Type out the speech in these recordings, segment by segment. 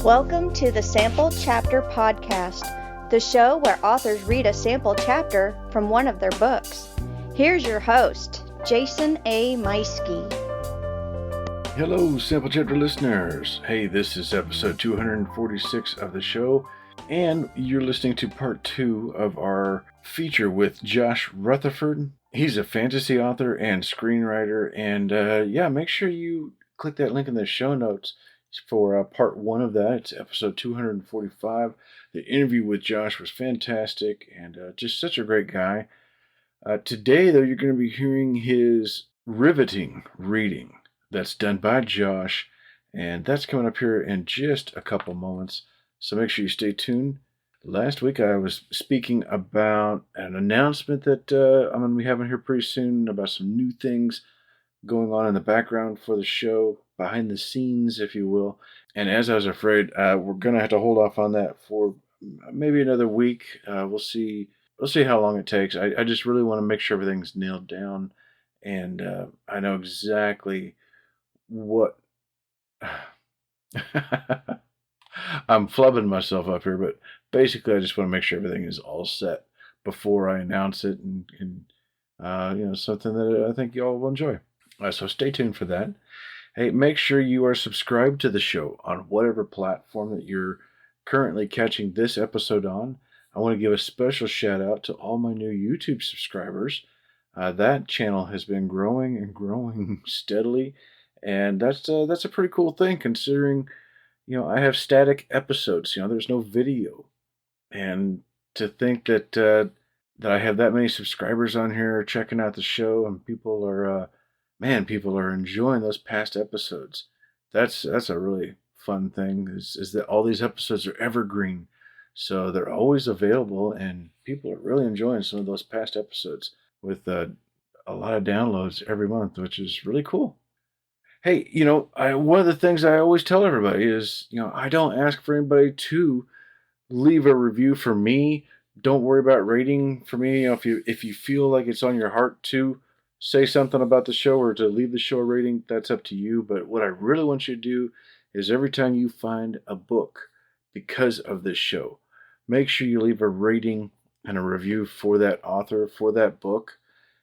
Welcome to the Sample Chapter Podcast, the show where authors read a sample chapter from one of their books. Here's your host, Jason A. Meiske. Hello, Sample Chapter listeners. Hey, this is episode 246 of the show, and you're listening to part 2 of our feature with Josh Rutherford. He's a fantasy author and screenwriter, and make sure you click that link in the show notes for part 1 of that. It's episode 245. The interview with Josh was fantastic and just such a great guy. Today, though, you're going to be hearing his riveting reading that's done by Josh, and that's coming up here in just a couple moments, so make sure you stay tuned. Last week, I was speaking about an announcement that I'm going to be having here pretty soon about some new things going on in the background for the show, behind the scenes, if you will. And as I was afraid, we're going to have to hold off on that for maybe another week. We'll see how long it takes. I just really want to make sure everything's nailed down, and I know exactly what I'm flubbing myself up here, but basically I just want to make sure everything is all set before I announce it, and something that I think y'all will enjoy. So stay tuned for that. Hey, make sure you are subscribed to the show on whatever platform that you're currently catching this episode on. I want to give a special shout out to all my new YouTube subscribers. That channel has been growing and growing steadily, and that's a pretty cool thing considering, I have static episodes. There's no video, and to think that I have that many subscribers on here checking out the show, and people are enjoying those past episodes. That's a really fun thing. Is that all these episodes are evergreen, so they're always available, and people are really enjoying some of those past episodes with a lot of downloads every month, which is really cool. Hey, one of the things I always tell everybody is, I don't ask for anybody to leave a review for me. Don't worry about rating for me. If you feel like it's on your heart to say something about the show or to leave the show a rating, that's up to you. But what I really want you to do is every time you find a book because of this show, make sure you leave a rating and a review for that author, for that book.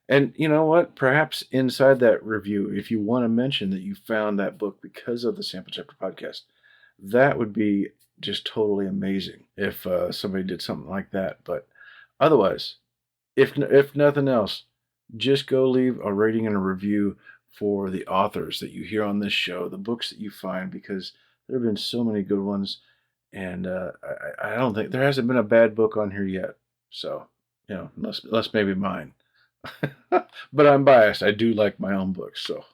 And you know what? Perhaps inside that review, if you want to mention that you found that book because of the Sample Chapter Podcast, that would be just totally amazing if somebody did something like that. But otherwise, if nothing else, just go leave a rating and a review for the authors that you hear on this show, the books that you find, because there have been so many good ones, and I don't think there hasn't been a bad book on here yet. So, unless maybe mine. But I'm biased. I do like my own books, so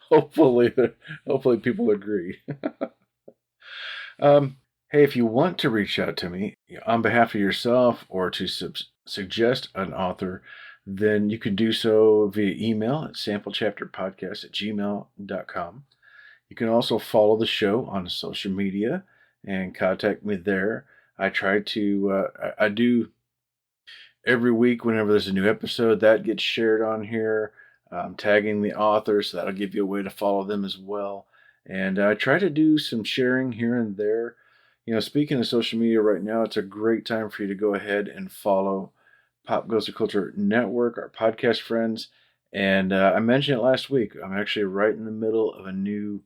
hopefully people agree. Hey, if you want to reach out to me on behalf of yourself or to suggest an author, then you can do so via email at samplechapterpodcast@gmail.com. You can also follow the show on social media and contact me there. I do every week whenever there's a new episode that gets shared on here. I'm tagging the author, so that'll give you a way to follow them as well. And I try to do some sharing here and there. Speaking of social media right now, it's a great time for you to go ahead and follow Pop Culture Culture Network, our podcast friends. And I mentioned it last week. I'm actually right in the middle of a new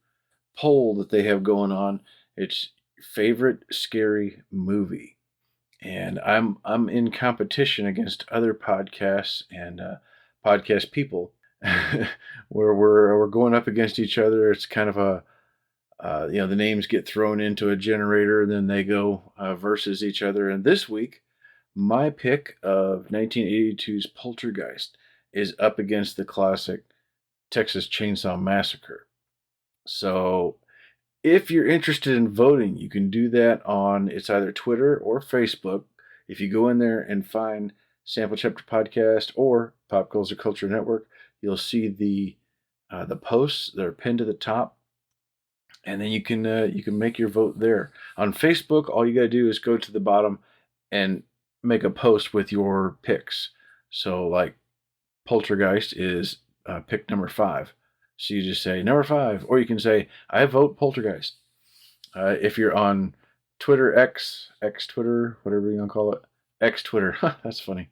poll that they have going on. It's favorite scary movie. And I'm in competition against other podcasts and podcast people where we're going up against each other. It's kind of the names get thrown into a generator, and then they go versus each other. And this week, my pick of 1982's Poltergeist is up against the classic Texas Chainsaw Massacre. So if you're interested in voting, you can do that on, it's either Twitter or Facebook. If you go in there and find Sample Chapter Podcast or Pop Culture Culture Network, you'll see the posts that are pinned to the top, and then you can make your vote there. On Facebook, all you got to do is go to the bottom and make a post with your picks. So like Poltergeist is pick number 5. So you just say number 5, or you can say I vote Poltergeist. If you're on Twitter, X Twitter, whatever you want to call it, X Twitter, that's funny.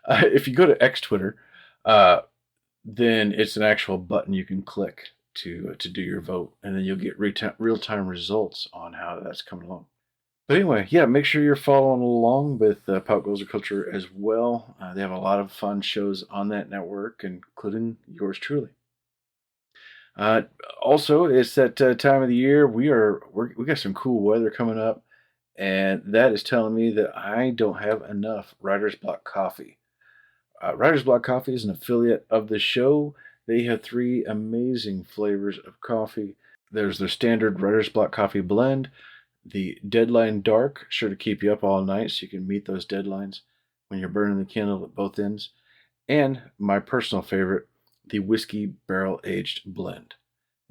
If you go to X Twitter, uh, then it's an actual button you can click to do your vote, and then you'll get real time results on how that's coming along. But anyway, yeah, make sure you're following along with Pop Culture Culture as well. They have a lot of fun shows on that network, including yours truly. Uh, Also, it's that time of the year. We got some cool weather coming up, and that is telling me that I don't have enough Writer's Block coffee. Writer's Block Coffee is an affiliate of the show. They have three amazing flavors of coffee. There's their standard Writer's Block Coffee blend, the Deadline Dark, sure to keep you up all night so you can meet those deadlines when you're burning the candle at both ends, and my personal favorite, the Whiskey Barrel Aged Blend.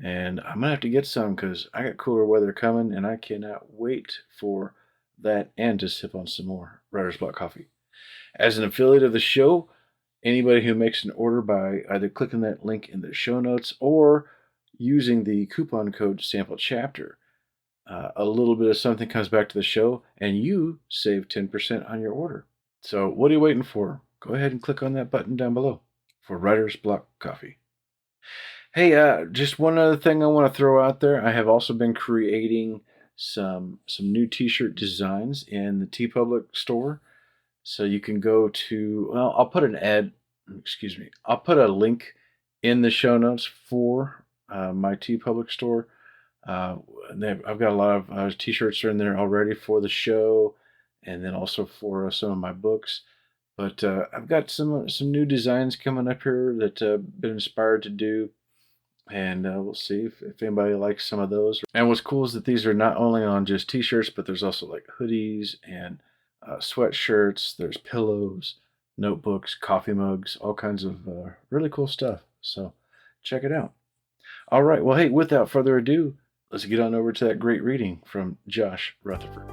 And I'm going to have to get some because I got cooler weather coming and I cannot wait for that and to sip on some more Writer's Block Coffee. As an affiliate of the show, anybody who makes an order by either clicking that link in the show notes or using the coupon code sample chapter, a little bit of something comes back to the show and you save 10% on your order. So what are you waiting for? Go ahead and click on that button down below for Writer's Block Coffee. Hey, just one other thing I want to throw out there. I have also been creating some new t-shirt designs in the TeePublic Store. So you can go to, well, I'll put I'll put a link in the show notes for my TeePublic Store. I've got a lot of t-shirts are in there already for the show, and then also for some of my books. But I've got some new designs coming up here that I've been inspired to do, and we'll see if anybody likes some of those. And what's cool is that these are not only on just t-shirts, but there's also like hoodies and sweatshirts. There's pillows, notebooks, coffee mugs, all kinds of really cool stuff. So check it out. All right. Well, hey, without further ado, let's get on over to that great reading from Josh Rutherford.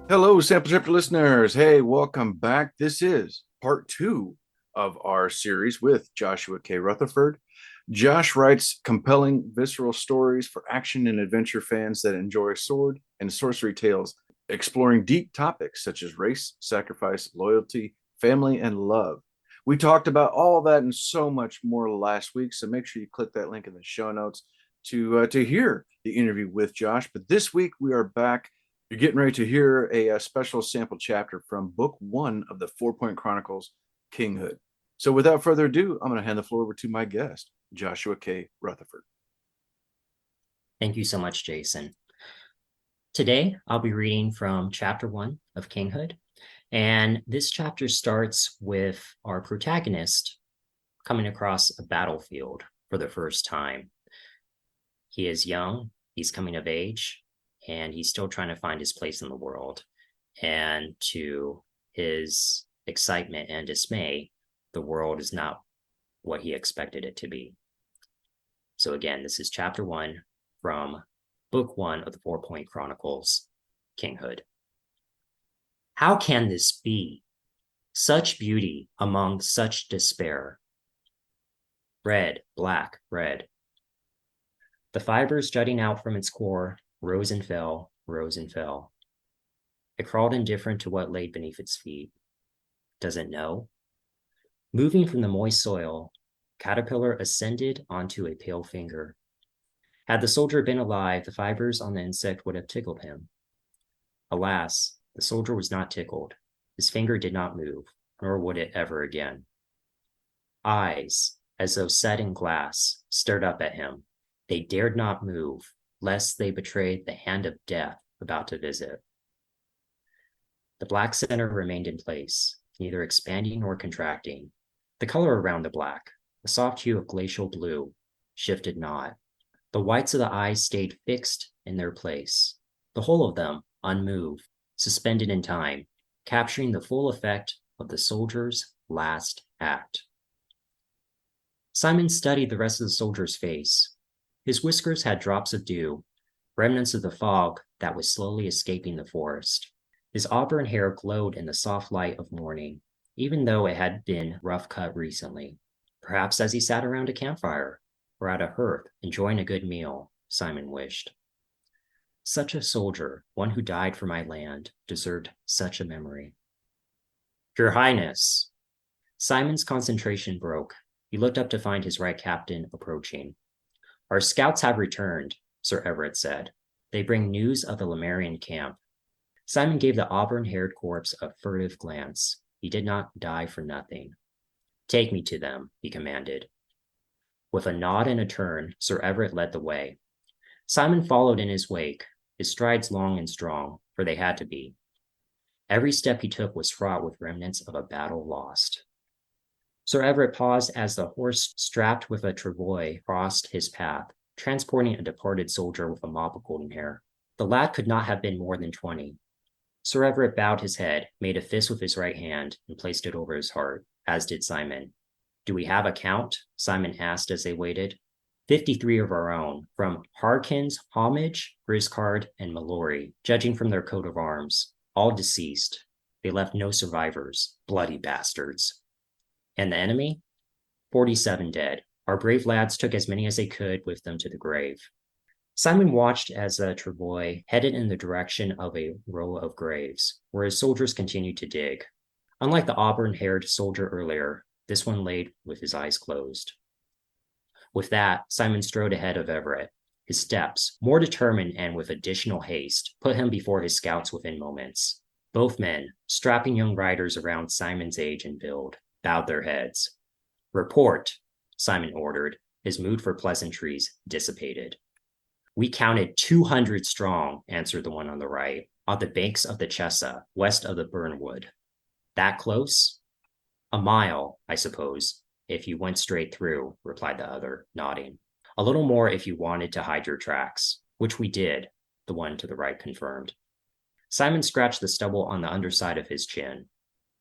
Hello, Sample Chapter listeners. Hey, welcome back. This is part 2 of our series with Joshua K. Rutherford. Josh writes compelling, visceral stories for action and adventure fans that enjoy sword and sorcery tales, exploring deep topics such as race, sacrifice, loyalty, family, and love. We talked about all that and so much more last week, so make sure you click that link in the show notes to hear the interview with Josh. But this week we are back. You're getting ready to hear a special sample chapter from Book 1 of the Fourpoint Chronicles, Kinghood. So without further ado, I'm going to hand the floor over to my guest, Joshua K. Rutherford. Thank you so much, Jason. Today, I'll be reading from Chapter 1 of Kinghood, and this chapter starts with our protagonist coming across a battlefield for the first time. He is young, he's coming of age, and he's still trying to find his place in the world. And to his excitement and dismay, the world is not what he expected it to be. So again, this is Chapter 1 from Book 1 of the Fourpoint Chronicles, Kinghood. How can this be? Such beauty among such despair. Red, black, red. The fibers jutting out from its core rose and fell, rose and fell. It crawled indifferent to what lay beneath its feet. Does it know? Moving from the moist soil, caterpillar ascended onto a pale finger. Had the soldier been alive, the fibers on the insect would have tickled him. Alas, the soldier was not tickled. His finger did not move, nor would it ever again. Eyes, as though set in glass, stared up at him. They dared not move, lest they betrayed the hand of death about to visit. The black center remained in place, neither expanding nor contracting. The color around the black, a soft hue of glacial blue, shifted not. The whites of the eyes stayed fixed in their place, the whole of them unmoved, suspended in time, capturing the full effect of the soldier's last act. Simon studied the rest of the soldier's face. His whiskers had drops of dew, remnants of the fog that was slowly escaping the forest. His auburn hair glowed in the soft light of morning. even though it had been rough cut recently. Perhaps as he sat around a campfire or at a hearth enjoying a good meal, Simon wished. Such a soldier, one who died for my land, deserved such a memory. Your Highness! Simon's concentration broke. He looked up to find his right captain approaching. Our scouts have returned, Sir Everett said. They bring news of the Lemurian camp. Simon gave the auburn-haired corpse a furtive glance. He did not die for nothing. Take me to them, he commanded. With a nod and a turn, Sir Everett led the way. Simon followed in his wake, his strides long and strong, for they had to be. Every step he took was fraught with remnants of a battle lost. Sir Everett paused as the horse strapped with a travois crossed his path, transporting a departed soldier with a mop of golden hair. The lad could not have been more than 20. Sir Everett bowed his head, made a fist with his right hand, and placed it over his heart, as did Simon. Do we have a count? Simon asked as they waited. 53 of our own, from Harkins, Homage, Griscard, and Mallory, judging from their coat of arms. All deceased. They left no survivors. Bloody bastards. And the enemy? 47 dead. Our brave lads took as many as they could with them to the grave. Simon watched as the travois headed in the direction of a row of graves, where his soldiers continued to dig. Unlike the auburn-haired soldier earlier, this one laid with his eyes closed. With that, Simon strode ahead of Everett. His steps, more determined and with additional haste, put him before his scouts within moments. Both men, strapping young riders around Simon's age and build, bowed their heads. Report, Simon ordered, his mood for pleasantries dissipated. We counted 200 strong, answered the one on the right, on the banks of the Chesa, west of the Burnwood. That close? A mile, I suppose, if you went straight through, replied the other, nodding. A little more if you wanted to hide your tracks, which we did, the one to the right confirmed. Simon scratched the stubble on the underside of his chin.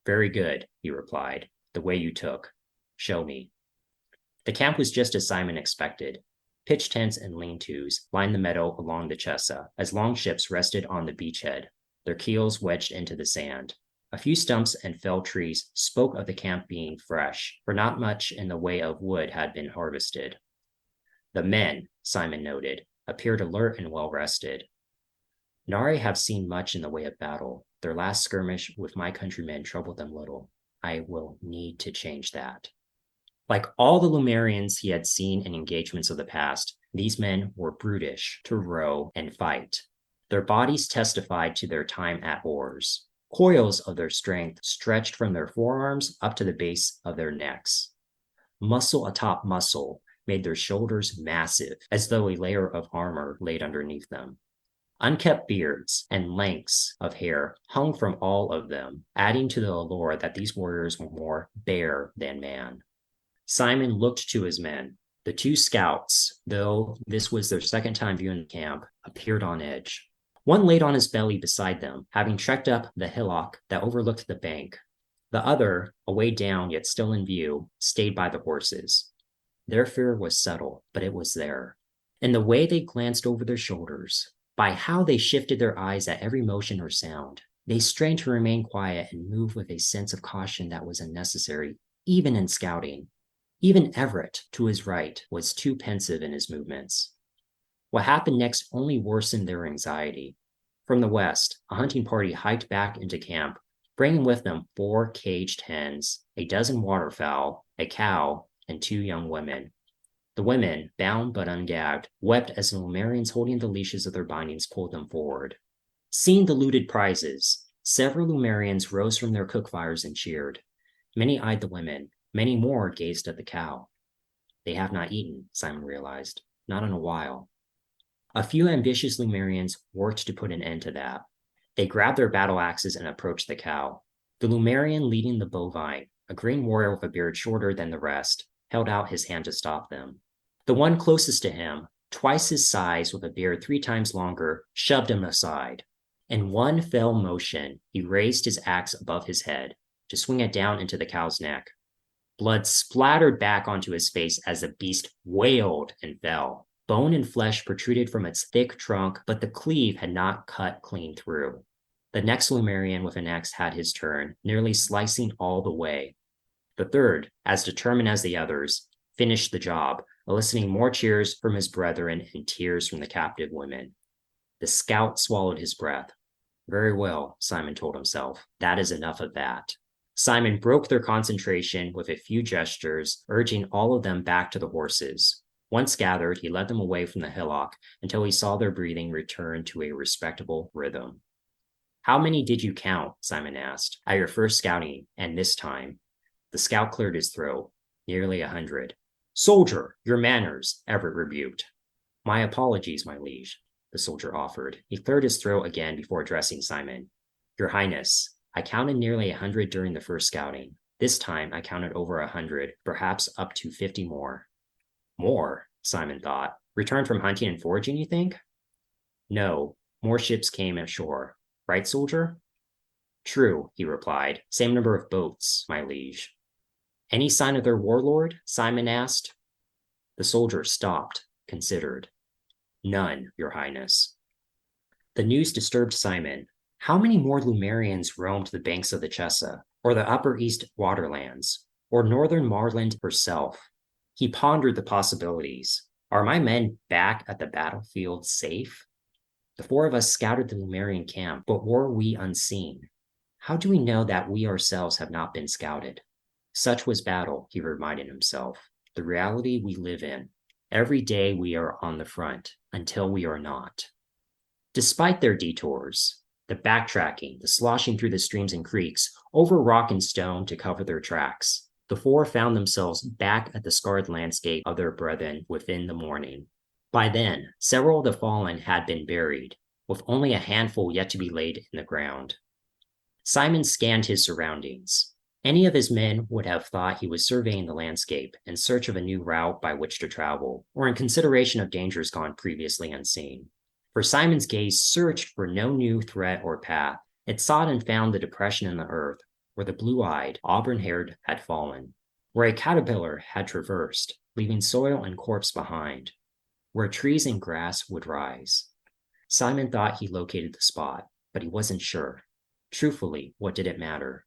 Very good, he replied, the way you took. Show me. The camp was just as Simon expected. Pitch tents and lean-tos lined the meadow along the Chesa as long ships rested on the beachhead, their keels wedged into the sand. A few stumps and felled trees spoke of the camp being fresh, for not much in the way of wood had been harvested. The men, Simon noted, appeared alert and well-rested. Nari have seen much in the way of battle. Their last skirmish with my countrymen troubled them little. I will need to change that. Like all the Lumerians he had seen in engagements of the past, these men were brutish to row and fight. Their bodies testified to their time at oars. Coils of their strength stretched from their forearms up to the base of their necks. Muscle atop muscle made their shoulders massive, as though a layer of armor laid underneath them. Unkept beards and lengths of hair hung from all of them, adding to the allure that these warriors were more bear than man. Simon looked to his men. The two scouts, though this was their second time viewing the camp, appeared on edge. One laid on his belly beside them, having trekked up the hillock that overlooked the bank. The other, away down yet still in view, stayed by the horses. Their fear was subtle, but it was there. In the way they glanced over their shoulders, by how they shifted their eyes at every motion or sound, they strained to remain quiet and move with a sense of caution that was unnecessary, even in scouting. Even Everett, to his right, was too pensive in his movements. What happened next only worsened their anxiety. From the west, a hunting party hiked back into camp, bringing with them 4 caged hens, a dozen waterfowl, a cow, and 2 young women. The women, bound but ungagged, wept as the Lumerians holding the leashes of their bindings pulled them forward. Seeing the looted prizes, several Lumerians rose from their cook fires and cheered. Many eyed the women. Many more gazed at the cow. They have not eaten, Simon realized, not in a while. A few ambitious Lumerians worked to put an end to that. They grabbed their battle axes and approached the cow. The Lumerian leading the bovine, a green warrior with a beard shorter than the rest, held out his hand to stop them. The one closest to him, twice his size with a beard 3 times longer, shoved him aside. In one fell motion, he raised his axe above his head to swing it down into the cow's neck. Blood splattered back onto his face as the beast wailed and fell. Bone and flesh protruded from its thick trunk, but the cleave had not cut clean through. The next Lumerian with an axe had his turn, nearly slicing all the way. The third, as determined as the others, finished the job, eliciting more cheers from his brethren and tears from the captive women. The scout swallowed his breath. Very well, Simon told himself. That is enough of that. Simon broke their concentration with a few gestures, urging all of them back to the horses. Once gathered, he led them away from the hillock until he saw their breathing return to a respectable rhythm. How many did you count? Simon asked. At your first scouting, and this time. The scout cleared his throat. Nearly 100. Soldier, your manners, Everett rebuked. My apologies, my liege, the soldier offered. He cleared his throat again before addressing Simon. Your Highness, I counted nearly 100 during the first scouting. This time I counted over 100, perhaps up to 50 more. More, Simon thought. Returned from hunting and foraging, you think? No, more ships came ashore. Right, soldier? True, he replied. Same number of boats, my liege. Any sign of their warlord? Simon asked. The soldier stopped, considered. None, your Highness. The news disturbed Simon. How many more Lumerians roamed the banks of the Chesa, or the Upper East waterlands, or northern Marland herself? He pondered the possibilities. Are my men back at the battlefield safe? The four of us scouted the Lumerian camp, but were we unseen? How do we know that we ourselves have not been scouted? Such was battle, he reminded himself, the reality we live in. Every day we are on the front, until we are not. Despite their detours, the backtracking, the sloshing through the streams and creeks, over rock and stone to cover their tracks, the four found themselves back at the scarred landscape of their brethren within the morning. By then, several of the fallen had been buried, with only a handful yet to be laid in the ground. Simon scanned his surroundings. Any of his men would have thought he was surveying the landscape in search of a new route by which to travel, or in consideration of dangers gone previously unseen. For Simon's gaze searched for no new threat or path. It sought and found the depression in the earth where the blue-eyed, auburn-haired had fallen, where a caterpillar had traversed, leaving soil and corpse behind, where trees and grass would rise. Simon thought he located the spot, but he wasn't sure. Truthfully, what did it matter?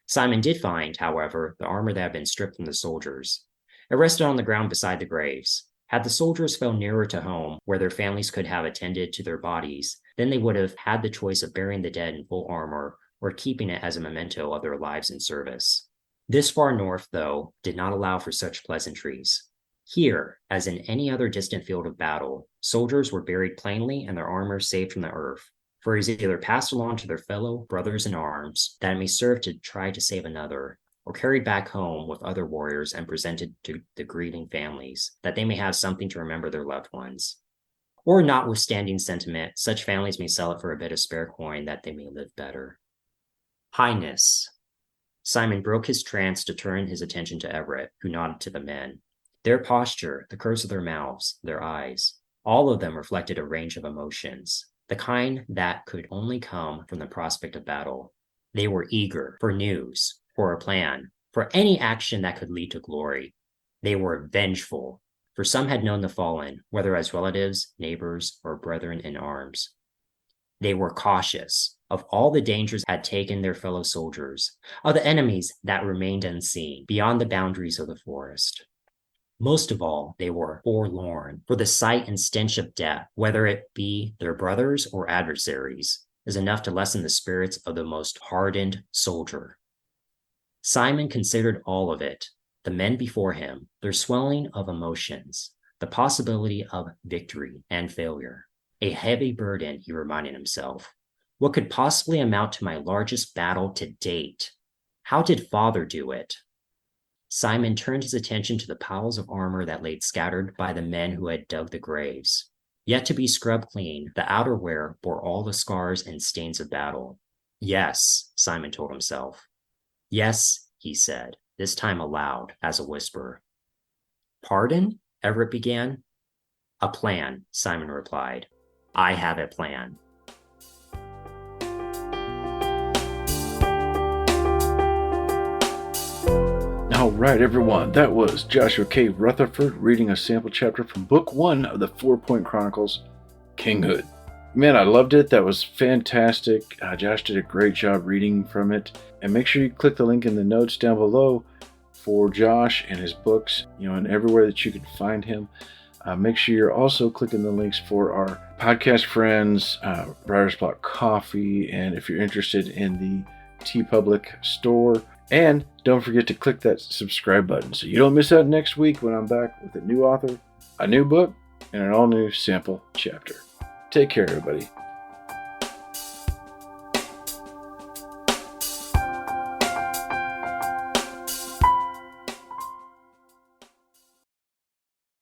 Simon did find, however, the armor that had been stripped from the soldiers. It rested on the ground beside the graves. Had the soldiers fell nearer to home, where their families could have attended to their bodies, then they would have had the choice of burying the dead in full armor or keeping it as a memento of their lives in service. This far north, though, did not allow for such pleasantries. Here, as in any other distant field of battle, soldiers were buried plainly and their armor saved from the earth, for it is either passed along to their fellow brothers in arms that it may serve to try to save another, or carried back home with other warriors and presented to the grieving families, that they may have something to remember their loved ones. Or, notwithstanding sentiment, such families may sell it for a bit of spare coin that they may live better. Highness. Simon broke his trance to turn his attention to Everett, who nodded to the men. Their posture, the curves of their mouths, their eyes, all of them reflected a range of emotions, the kind that could only come from the prospect of battle. They were eager for news, for a plan, for any action that could lead to glory. They were vengeful, for some had known the fallen, whether as relatives, neighbors, or brethren in arms. They were cautious of all the dangers had taken their fellow soldiers, of the enemies that remained unseen beyond the boundaries of the forest. Most of all, they were forlorn, for the sight and stench of death, whether it be their brothers or adversaries, is enough to lessen the spirits of the most hardened soldier. Simon considered all of it, the men before him, their swelling of emotions, the possibility of victory and failure. A heavy burden, he reminded himself. What could possibly amount to my largest battle to date? How did Father do it? Simon turned his attention to the piles of armor that lay scattered by the men who had dug the graves. Yet to be scrubbed clean, the outerwear bore all the scars and stains of battle. Yes, Simon told himself. Yes, he said, this time aloud, as a whisper. Pardon? Everett began. A plan, Simon replied. I have a plan. All right, everyone, that was Joshua K. Rutherford reading a sample chapter from Book 1 of the Fourpoint Chronicles, Kinghood. Man, I loved it. That was fantastic. Josh did a great job reading from it. And make sure you click the link in the notes down below for Josh and his books, and everywhere that you can find him. Make sure you're also clicking the links for our podcast friends, Writer's Block Coffee, and if you're interested in the TeePublic Store. And don't forget to click that subscribe button so you don't miss out next week when I'm back with a new author, a new book, and an all-new sample chapter. Take care, everybody.